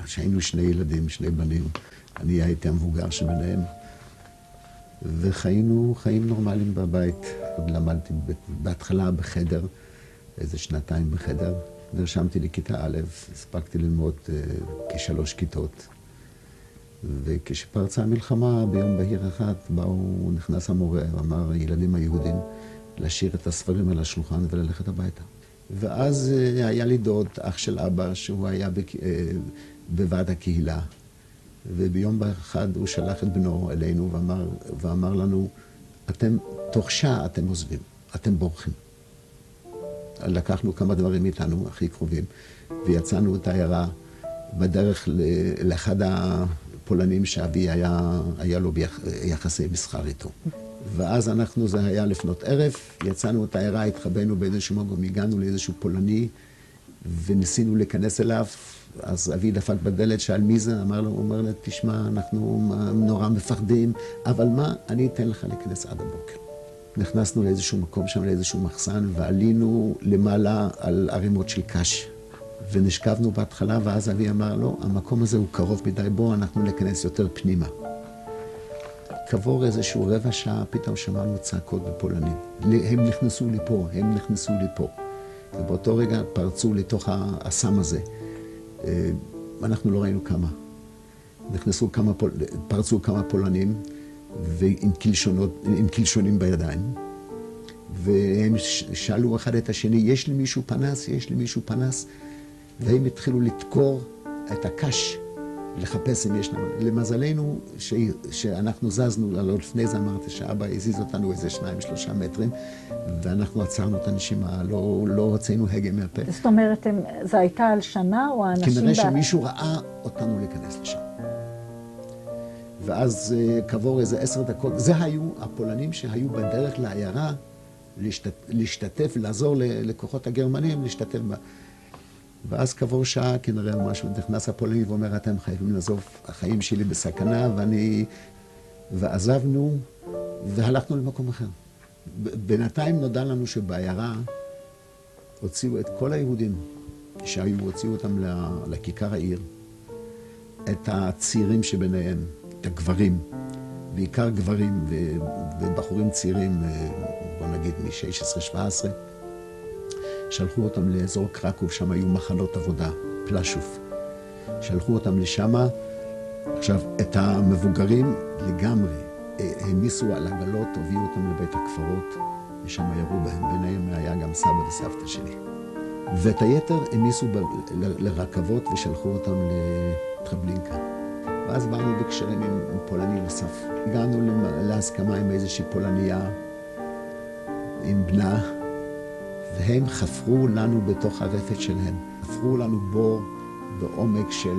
שהיינו שני ילדים, שני בנים. אני הייתי המבוגר שביניהם. וחיינו חיים נורמליים בבית. למדתי בהתחלה בחדר, איזה שנתיים בחדר. נרשמתי לכיתה א', הספקתי ללמוד כ3 כיתות. וכשפרצה המלחמה, ביום בהיר אחד, נכנס המורה, ואמר, הילדים היהודים, להשאיר את הספרים על השולחן וללכת הביתה. ואז היה לי דוד, אח של אבא, שהוא היה בוועד הקהילה. וביום אחד הוא שלח את בנו אלינו ואמר לנו, תוך שעה אתם עוזבים, אתם בורחים. לקחנו כמה דברים איתנו, הכי קרובים, ויצאנו את העיירה בדרך לאחד הפולנים שאבי היה לו יחסי מסחר איתו. ואז זה היה לפנות ערב, יצאנו את העיירה, התחבאנו באיזשהו מקום, הגענו לאיזשהו פולני, וניסינו להיכנס אליו. אז אבי דפק בדלת, שאל מי זה, הוא אומר לה, תשמע, אנחנו נורא מפחדים, אבל מה, אני אתן לך להיכנס עד הבוקר. נכנסנו לאיזשהו מקום שם, לאיזשהו מחסן, ועלינו למעלה על ערימות של קש. ונשכבנו בהתחלה, ואז אבי אמר, לא, המקום הזה הוא קרוב מדי, בו אנחנו ניכנס יותר פנימה. כעבור איזשהו רבע שעה, פתאום שמענו צעקות בפולנית. הם נכנסו לפה, הם נכנסו לפה. ובאותו רגע פרצו לתוך האסם הזה. אנחנו לא ראינו כמה. פרצו כמה פולנים, ועם קלשונים בידיים. והם שאלו אחד את השני, יש לי מישהו פנס? יש לי מישהו פנס? והם התחילו לדקור את הקש, לחפש אם יש לנו. למזלנו, שאנחנו זזנו, לפני זה אמרתי שאבא הזיז אותנו איזה 2-3 מטרים, ואנחנו עצרנו את הנשימה, לא הוצאנו הגה מהפה. זאת אומרת, זה הייתה על שנה או האנשים... כנראה שמישהו ראה אותנו להיכנס לשם. ואז כעבור איזה 10 דקות, זה היו הפולנים שהיו בדרך לעיירה להשתתף, לעזור לכוחות הגרמנים להשתתף בה. ואז כעבור שעה, כנראה משהו, נכנס הפולני ואומר, אתם חייבים לעזוב, החיים שלי בסכנה, ועזבנו, והלכנו למקום אחר. בינתיים נודע לנו שבעיירה הוציאו את כל היהודים הוציאו אותם לכיכר העיר, את הצעירים שביניהם, את הגברים, בעיקר גברים ובחורים צעירים, בוא נגיד מ-16-17, שלחו אותם לאזור קרקוב, שם היו מחנות עבודה, פלשוף. שלחו אותם לשם. עכשיו, את המבוגרים לגמרי העמיסו על עגלות, הביאו אותם לבית הכפרות, ושם ירו בהם. ביניהם היה גם סבא וסבתא שלי. ואת היתר העמיסו לרכבות ושלחו אותם לטרבלינקה. ואז באנו בקשרים עם פולני נוסף. הגענו להסכמה עם איזושהי פולניה, עם בנה, והם חפרו לנו בתוך הרפת שלהם. חפרו לנו בור בעומק של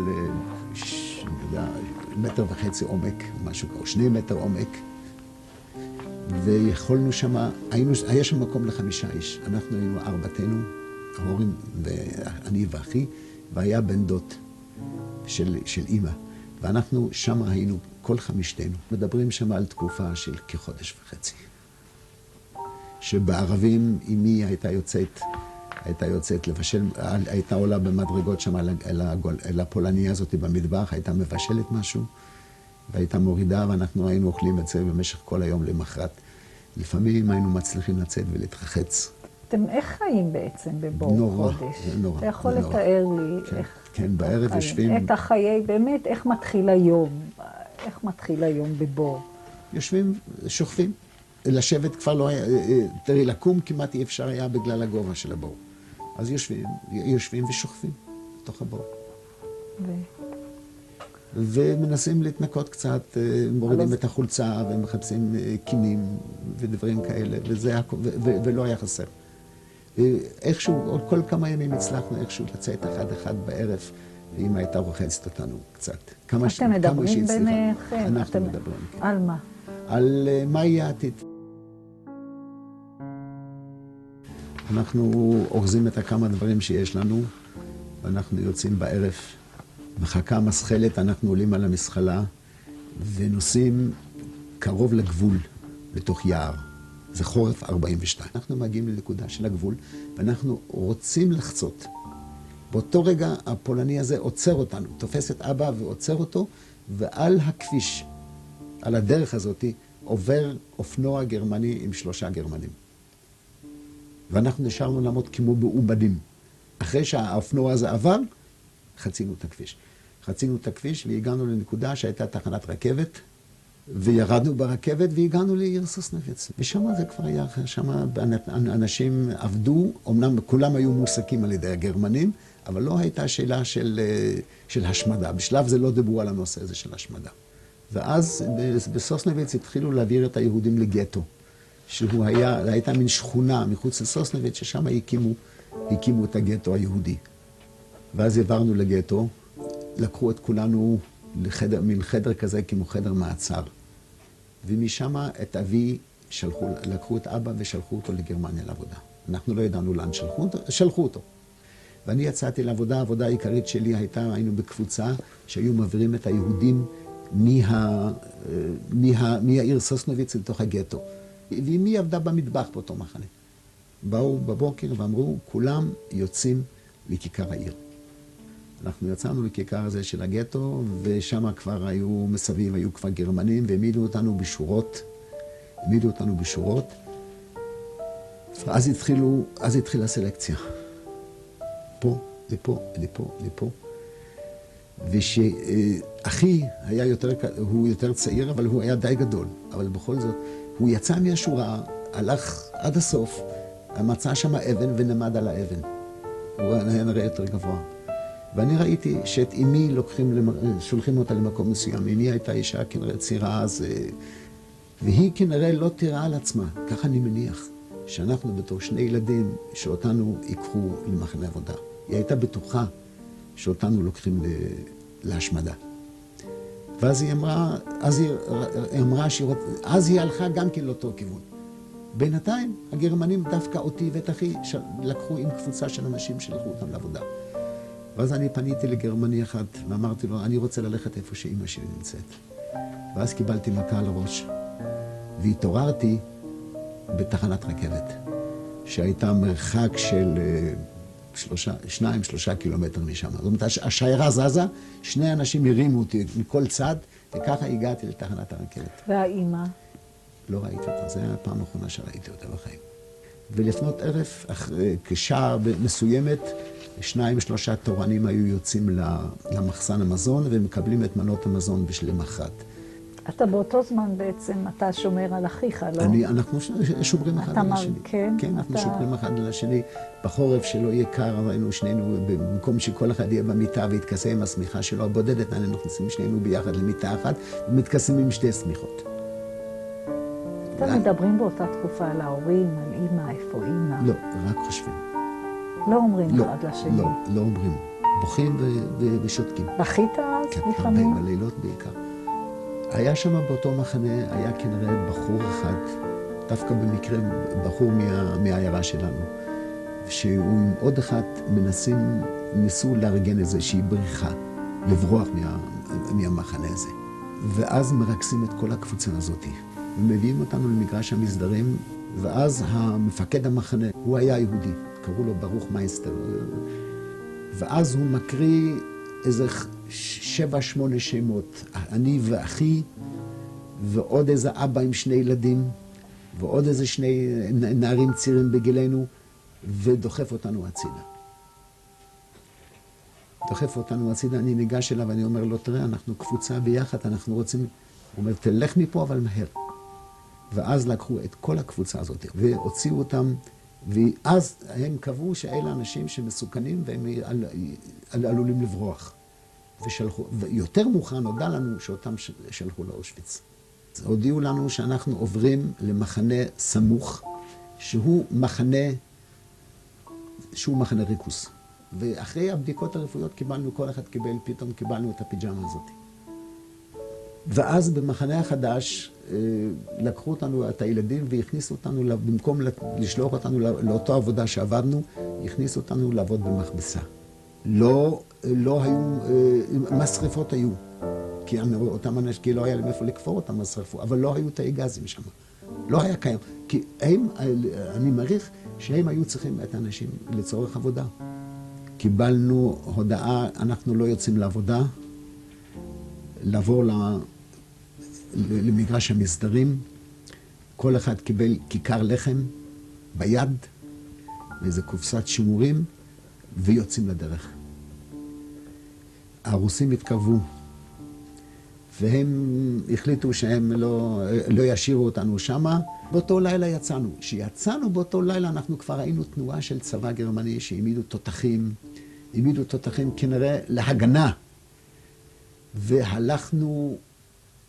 1.5 מטר עומק, משהו כזה, 2 מטר עומק. ויכולנו שם, היה שם מקום ל5 איש. אנחנו היינו 4, ההורים ואני ואחי, והיה בן דוד של אמא. ואנחנו שם היינו כל 5. מדברים שם על תקופה של כחודש וחצי. שבערבים אמי הייתה יוצאת לבשל, הייתה עולה במדרגות שם אל הפולניה הזאת במטבח, הייתה מבשלת משהו, והייתה מורידה, ואנחנו היינו אוכלים את זה במשך כל היום למחרת. לפעמים היינו מצליחים לצאת ולהתרחץ. אתם איך חיים בעצם בבור נורא, חודש? זה נורא. אתה יכול לתאר לי כן, איך... כן, בערב יושבים... את החיי, באמת, איך מתחיל היום? איך מתחיל היום בבור? יושבים, שוכבים. לשבת כבר לא היה, תראי, לקום כמעט אי אפשר היה בגלל הגובה של הבור. אז יושבים ושוכבים בתוך הבור. ומנסים להתנקות קצת, מורידים את החולצה ומחפשים קינים ודברים כאלה, ולא היה חסר. איכשהו, עוד כל כמה ימים הצלחנו איכשהו לצאת אחד בערב, ואמא הייתה רוחצת אותנו קצת. אתם מדברים ביניכם? אנחנו מדברים, כן. על מה? על מה יהיה העתיד. אנחנו אורזים את הכמה דברים שיש לנו, ואנחנו יוצאים בערב. מחכה המסחלת, אנחנו עולים על המסחלה, ונוסעים קרוב לגבול, בתוך יער. זה חורף 42. אנחנו מגיעים לנקודה של הגבול, ואנחנו רוצים לחצות. באותו רגע הפולני הזה עוצר אותנו, תופס את אבא ועוצר אותו, ועל הכביש, על הדרך הזאת, עובר אופנוע גרמני עם 3 גרמנים. ואנחנו נשארנו לעמוד כמו מעובדים. אחרי שהאופנוע הזה עבר, חצינו את הכביש. חצינו את הכביש והגענו לנקודה שהייתה תחנת רכבת, וירדנו ברכבת והגענו לעיר סוסנוביץ. ושם זה כבר היה, שם אנשים עבדו, אמנם כולם היו מועסקים על ידי הגרמנים, אבל לא הייתה שאלה של השמדה. בשלב זה לא דיברו על הנושא הזה של השמדה. ואז בסוסנוביץ התחילו להעביר את היהודים לגטו, הייתה מין שכונה מחוץ לסוסנוביץ, ששם הקימו את הגטו היהודי. ואז העברנו לגטו, לקחו את כולנו מין חדר כזה כמו חדר מעצר. ומשם את אבי לקחו את אבא ושלחו אותו לגרמניה לעבודה. אנחנו לא ידענו לאן שלחו אותו. ואני יצאתי לעבודה, העבודה העיקרית שלי היינו בקבוצה שהיו מעבירים את היהודים מהעיר סוסנוביץ לתוך הגטו. ואמי עבדה במטבח באותו מחנה. באו בבוקר ואמרו, כולם יוצאים לכיכר העיר. אנחנו יצאנו לכיכר הזה של הגטו, ושם כבר היו מסביב, היו כבר גרמנים, והעמידו אותנו בשורות. אז התחילה הסלקציה. פה, לפה. ושאחי הוא יותר צעיר, אבל הוא היה די גדול. אבל בכל זאת, הוא יצא מהשורה, הלך עד הסוף, מצא שם אבן ונעמד על האבן. הוא היה נראה יותר גבוה. ואני ראיתי שאת אמי שולחים אותה למקום מסוים. אמי הייתה אישה כנראה צעירה אז, והיא כנראה לא תראה על עצמה. ככה אני מניח שאנחנו בתור 2 ילדים שאותנו ייקחו למחנה עבודה. היא הייתה בטוחה שאותנו לוקחים להשמדה. ואז היא אמרה, אז היא הלכה גם כן לאותו כיוון. בינתיים הגרמנים דווקא אותי ואת אחי לקחו עם קבוצה של אנשים שלחו אותם לעבודה. ואז אני פניתי לגרמני אחד ואמרתי לו, אני רוצה lלכת איפה שאמא שלי נמצאת. ואז קיבלתי מכה על הראש, והתעוררתי בתחנת רכבת, שהייתה מרחק של 2-3 קילומטר משם. זאת אומרת, השיירה זזה, 2 אנשים הרימו אותי מכל צד, וככה הגעתי לתחנת הרכבת. והאימא? לא ראיתי אותה, זו הייתה הפעם האחרונה שראיתי אותה בחיים. ולפנות ערב, כשעה מסוימת, 2-3 תורנים היו יוצאים למחסן המזון, ומקבלים את מנות המזון למחרת. אתה באותו זמן בעצם, אתה שומר על אחיך, לא? אנחנו שומרים אחד על השני. כן, כן, אנחנו שומרים אחד על השני. בחורף שלא יהיה קר, היינו שנינו, במקום שכל אחד יהיה במיטה והתכסה עם השמיכה שלו הבודדת, אנחנו נכנסים שנינו ביחד למיטה אחת, ומתכסים עם 2 שמיכות. אתם מדברים באותה תקופה על ההורים, על אמא, איפה אמא? לא, רק חושבים. לא אומרים אחד לשני? לא אומרים. בוכים ושותקים. בכית אז לפעמים? כן, הרבה, בלילות בעיקר. היה שם באותו מחנה, היה כנראה בחור אחד, דווקא במקרה בחור מהעיירה שלנו, שהוא עם עוד אחד ניסו לארגן איזושהי בריחה, לברוח מהמחנה הזה. ואז מרכזים את כל הקבוצה הזאת, ומביאים אותנו למגרש המסדרים, ואז המפקד המחנה, הוא היה יהודי, קראו לו ברוך מייסטר, ואז הוא מקריא איזה 7-8 שמות, אני ואחי, ועוד איזה אבא עם 2 ילדים, ועוד איזה 2 נערים צעירים בגילנו, ודוחף אותנו הצידה. דוחף אותנו הצידה, אני ניגש אליו, ואני אומר לו, תראה, אנחנו קבוצה ביחד, אנחנו רוצים, הוא אומר, תלך מפה, אבל מהר. ואז לקחו את כל הקבוצה הזאת, והוציאו אותם, ואז הם קבעו שאלה אנשים שמסוכנים, והם עלולים לברוח. ויותר מאוחר נודע לנו שאותם שלחו לאושוויץ. הודיעו לנו שאנחנו עוברים למחנה סמוך, שהוא מחנה ריכוז. ואחרי הבדיקות הרפואיות קיבלנו, כל אחד פתאום קיבלנו את הפיג'מה הזאת. ואז במחנה החדש לקחו אותנו, את הילדים, והכניסו אותנו, במקום לשלוח אותנו לאותו עבודה שעבדנו, הכניסו אותנו לעבוד במכבסה. לא היו, משרפות היו, כי אותם אנשים, כי לא היה להם איפה לקפור אותם משרפו, אבל לא היו תאי גזים שם. לא היה קיים. כי הם, אני מעריך שהם היו צריכים את האנשים לצורך עבודה. קיבלנו הודעה, אנחנו לא יוצאים לעבודה, לעבור למגרש המסדרים. כל אחד קיבל כיכר לחם ביד, ואיזו קופסת שימורים, ויוצאים לדרך. הרוסים התקרבו, והם החליטו שהם לא ישאירו אותנו שמה. באותו לילה יצאנו. כשיצאנו באותו לילה אנחנו כבר ראינו תנועה של צבא גרמני שהעמידו תותחים כנראה להגנה. והלכנו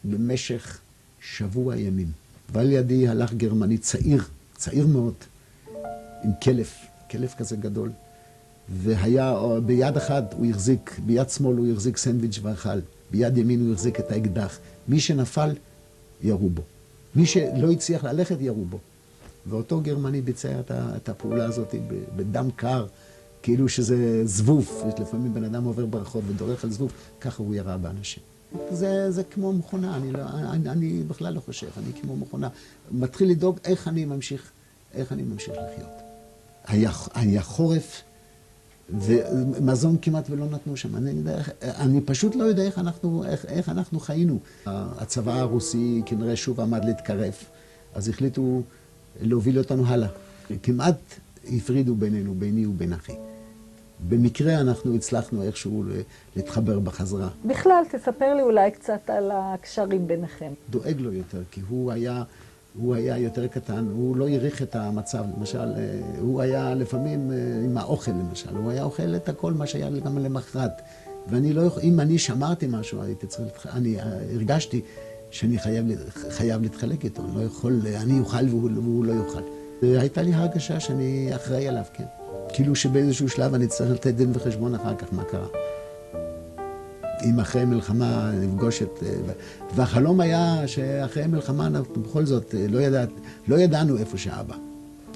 במשך שבוע ימים. ועל ידי הלך גרמני צעיר מאוד, עם כלב כזה גדול. והיה ביד אחד הוא החזיק, ביד שמאל הוא החזיק סנדוויץ' ואכל. ביד ימין הוא החזיק את האקדח. מי שנפל, ירו בו. מי שלא הצליח ללכת, ירו בו. ואותו גרמני ביצע את הפעולה הזאת בדם קר, כאילו שזה זבוב. לפעמים בן אדם עובר ברחוב ודורך על זבוב, ככה הוא ירה באנשים. זה כמו מכונה, אני בכלל לא חושב, אני כמו מכונה. מתחיל לדאוג איך אני ממשיך לחיות. היה חורף, ומזון כמעט ולא נתנו שם. אני פשוט לא יודע איך אנחנו חיינו. הצבא הרוסי כנראה שוב עמד להתקרב, אז החליטו להוביל אותנו הלאה. כמעט הפרידו בינינו, ביני ובין אחי. במקרה אנחנו הצלחנו איכשהו להתחבר בחזרה. בכלל, תספר לי אולי קצת על הקשרים ביניכם. דואג לו יותר, כי הוא היה יותר קטן, הוא לא העריך את המצב, למשל, הוא היה לפעמים עם האוכל, למשל, הוא היה אוכל את הכל מה שהיה גם למחרת. ואני לא יכול, אם אני שמרתי משהו, אני הרגשתי שאני חייב להתחלק איתו, אני לא יכול, אני אוכל והוא לא יוכל. הייתה לי הרגשה שאני אחראי עליו, כן. כאילו שבאיזשהו שלב אני צריך לתת דין וחשבון אחר כך מה קרה. אם אחרי מלחמה נפגוש את... והחלום היה שאחרי מלחמה בכל זאת לא ידענו איפה שאבא.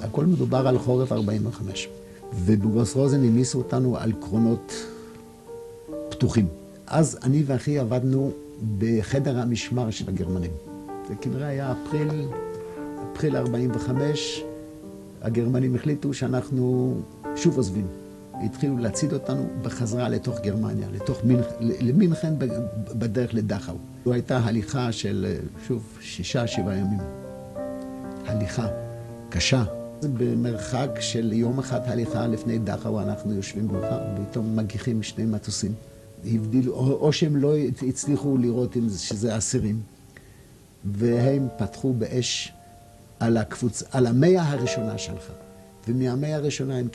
הכל מדובר על חורף 45. ובגוס רוזן המיסו אותנו על קרונות פתוחים. אז אני ואחי עבדנו בחדר המשמר של הגרמנים. זה כנראה היה אפריל 45. הגרמנים החליטו שאנחנו שוב עוזבים. התחילו להציד אותנו בחזרה לתוך גרמניה, למינכן בדרך לדכאו. זו הייתה הליכה של, שוב, 6-7 ימים. הליכה קשה. במרחק של יום אחד הליכה לפני דכאו אנחנו יושבים במחר, ופתאום מגיחים שני מטוסים. הבדילו, או שהם לא הצליחו לראות שזה אסירים, והם פתחו באש על המאה הראשונה שלך. ומהמאה הראשונה הם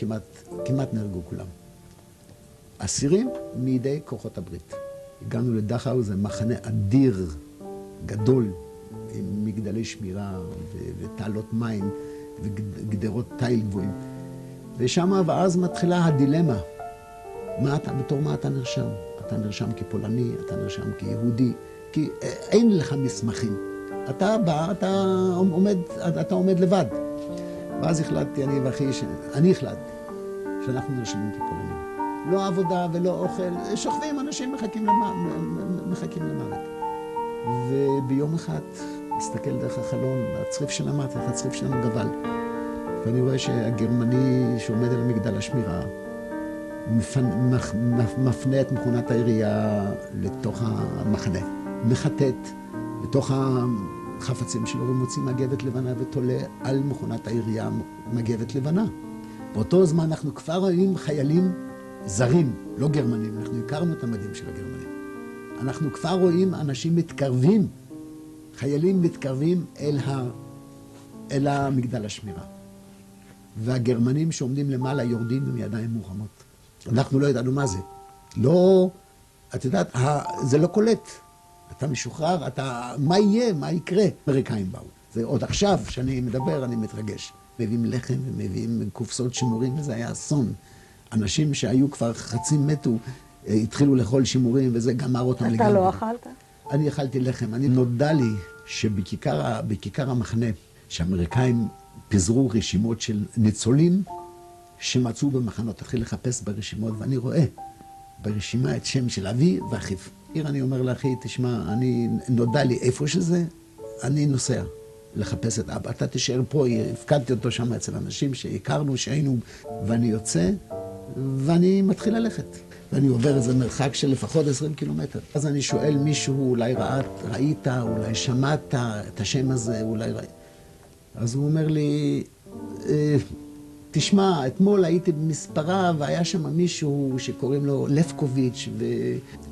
כמעט נהרגו כולם. אסירים מידי כוחות הברית. הגענו לדכאו, זה מחנה אדיר, גדול, עם מגדלי שמירה ותעלות מים וגדרות תיל גבוהים. ושם ואז מתחילה הדילמה. בתור מה אתה נרשם? אתה נרשם כפולני, אתה נרשם כיהודי, כי אין לך מסמכים. אתה בא, אתה עומד לבד. ואז החלטתי, אני ואחי, אני החלטתי שאנחנו נרשמים כפולנים. לא עבודה ולא אוכל, שוכבים, אנשים מחכים למוות. וביום אחד, מסתכל דרך החלון, הצריף של המטה, הצריף שלנו גבל. ואני רואה שהגרמני שעומד על מגדל השמירה, מפנה את מכונת העירייה לתוך המחנה. מחטט לתוך החפצים שלו ומוציא מגבת לבנה ותולה על מכונת העירייה מגבת לבנה. באותו זמן אנחנו כבר רואים חיילים זרים, לא גרמנים, אנחנו הכרנו את המדים של הגרמנים. אנחנו כבר רואים אנשים מתקרבים, חיילים מתקרבים אל המגדל השמירה. והגרמנים שעומדים למעלה יורדים עם ידיים מורמות. אנחנו לא ידענו מה זה. לא, את יודעת, זה לא קולט. אתה משוחרר, מה יהיה, מה יקרה? אמריקאים באו. זה עוד עכשיו שאני מדבר, אני מתרגש. מביאים לחם ומביאים קופסות שימורים, וזה היה אסון. אנשים שהיו כבר חצי מתו, התחילו לאכול שימורים, וזה גמר אותם לגמרי. אתה לא אכלת? אני אכלתי לחם. נודע לי שבכיכר המחנה, שהאמריקאים פיזרו רשימות של ניצולים שמצאו במחנות. התחיל לחפש ברשימות, ואני רואה ברשימה את שם של אבי ואחיו. אני אומר לאחי, תשמע, נודע לי איפה שזה, אני נוסע לחפש את אבא. אתה תישאר פה, הפקדתי אותו שם אצל אנשים שהכרנו, שהיינו, ואני יוצא, ואני מתחיל ללכת. ואני עובר איזה מרחק של לפחות 20 קילומטר. אז אני שואל מישהו, אולי ראית, אולי שמעת את השם הזה, אולי ראית. אז הוא אומר לי, תשמע, אתמול הייתי במספרה והיה שם מישהו שקוראים לו לפקוביץ',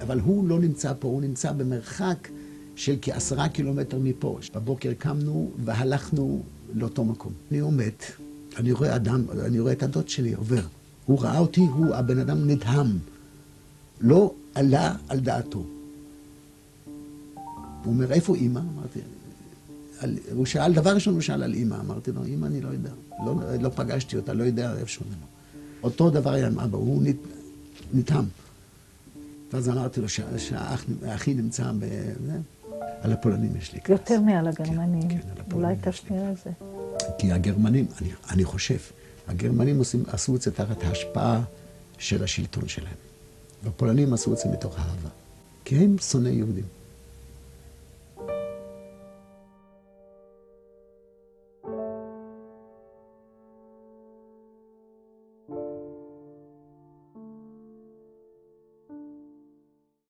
אבל הוא לא נמצא פה, הוא נמצא במרחק של כ10 קילומטר מפה. בבוקר קמנו והלכנו לאותו מקום. אני עומד, אני רואה את הדוד שלי עובר. הוא ראה אותי, הבן אדם נדהם. לא עלה על דעתו. הוא אומר, איפה אמא? אמרתי, הוא שאל, דבר ראשון הוא שאל על אמא. אמרתי לו, אמא אני לא יודע. לא פגשתי אותה, לא יודע איפה שהוא נאמר. אותו דבר היה עם אבא, הוא נדהם. ואז אמרתי לו שהאחי נמצא על הפולנים יש לי כעס. יותר מעל הגרמנים. כן, על הפולנים. אולי תסביר על זה. כי הגרמנים, אני חושב, הגרמנים עשו את זה תחת ההשפעה של השלטון שלהם. והפולנים עשו את זה מתוך אהבה. כי הם שונאי יהודים.